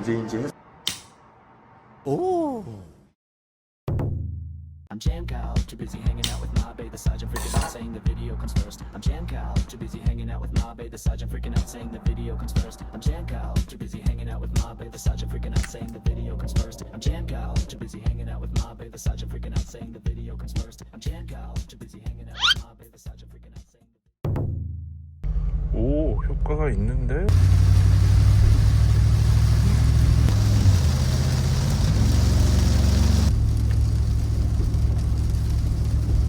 언제인지 해서. 오. I'm Jam Cal, too busy hanging out with my bae, the sergeant freaking out saying the video comes first. I'm Jam Cal, too busy hanging out with my bae, the sergeant freaking out saying the video comes first. I'm Jam Cal, too busy hanging out with my bae, the sergeant freaking out saying the video comes first. I'm Jam Cal, too busy hanging out with my bae, the sergeant freaking out saying the video comes first. I'm Jam Cal, too busy hanging out with my bae, the sergeant freaking out saying the 오, 효과가 있는데?